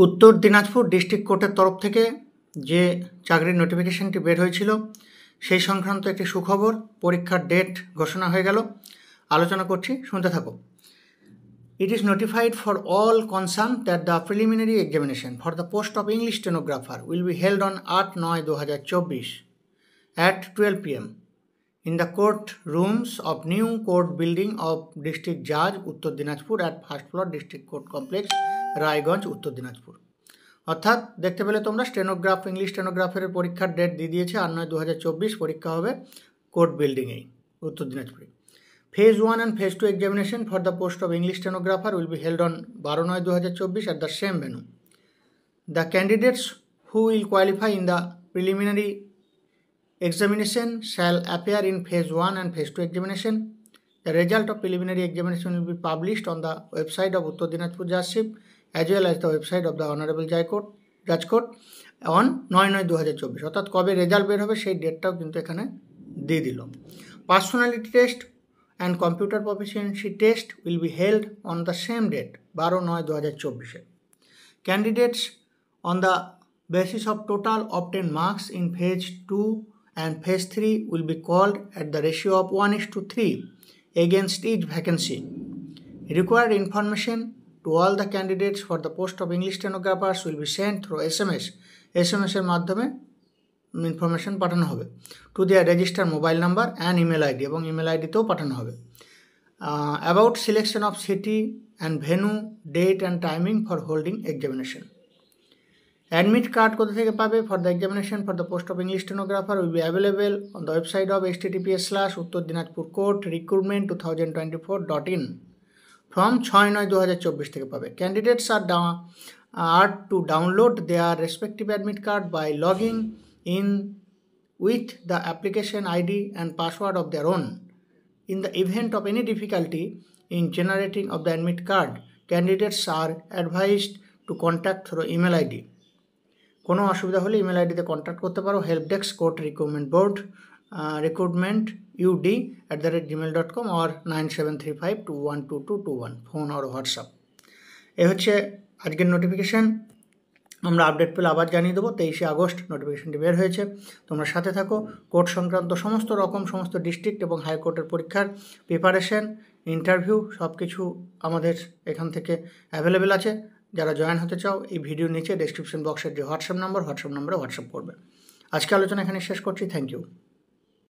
উত্তর দিনাজপুর ডিস্ট্রিক্ট কোর্টের তরফ থেকে যে চাকরির নোটিফিকেশনটি বের হয়েছিল সেই সংক্রান্ত একটি সুখবর, পরীক্ষার ডেট ঘোষণা হয়ে গেল। আলোচনা করছি, শুনতে থাকো। It is notified for all concerned that the preliminary examination for the post of English stenographer will be held on 8/9/2024 at 12 p.m. in the court rooms of new court building of District Judge Uttor Dinajpur at first floor District Court Complex, Raiganj, উত্তর দিনাজপুর। অর্থাৎ দেখতে পেলে তোমরা English স্টেনোগ্রাফারের পরীক্ষার date দিয়ে দিয়েছে 8/9/2024। পরীক্ষা হবে কোর্ট বিল্ডিংয়েই, উত্তর দিনাজপুরে। Phase 1 and Phase 2 examination for the post of English stenographer will be held on 12/9/2024 at the same venue. The candidates who will qualify in the preliminary examination shall appear in Phase 1 and Phase 2 examination. The result of preliminary examination will be published on the website of Uttor Dinajpur Judgeship as well as the website of the Honorable Judge Court on 9/9/2024। অর্থাৎ কবে result বের হবে সেই ডেটটাও কিন্তু এখানে দিয়ে দিল। Personality test and computer proficiency test will be held on the same date, 12/9/2024. Candidates on the basis of total obtained marks in Phase 2 and Phase 3 will be called at the ratio of 1:3 against each vacancy. Required information to all the candidates for the post of English stenographers will be sent through SMS এর মাধ্যমে information পাঠানো হবে to their register mobile number and email ID, এবং email আইডিতেও পাঠানো হবে। About selection of city and venue, date and timing for holding examination. Admit card কোথা থেকে পাবে? For the examination for the post of English stenographer will be available on the website of https:/uttordinajpurcourt.recruitment2024.in from 6/9/2024 থেকে পাবে। Candidates are to download their respective admit card by logging in with the application ID and password of their own. In the event of any difficulty in generating of the admit card, candidates are advised to contact through email ID. কোনো অসুবিধা হলে email আইডিতে contact করতে পারো, helpdesk court recruitment board recruitmentud@gmail.com or 9735212221 phone আর WhatsApp. এ হচ্ছে আজকের নোটিফিকেশান। আমরা আপডেট পেলে আবার জানিয়ে দেবো। 23 আগস্ট নোটিফিকেশনটি বের হয়েছে, তোমরা সাথে থাকো। কোর্ট সংক্রান্ত সমস্ত ডিস্ট্রিক্ট এবং হাইকোর্টের পরীক্ষার প্রিপারেশন, ইন্টারভিউ সব কিছু আমাদের এখান থেকে অ্যাভেলেবেল আছে। যারা জয়েন হতে চাও এই ভিডিওর নিচে ডেসক্রিপশন বক্সের যে হোয়াটসঅ্যাপ নাম্বারে হোয়াটসঅ্যাপ করবে। আজকে আলোচনা এখানে শেষ করছি। Thank you.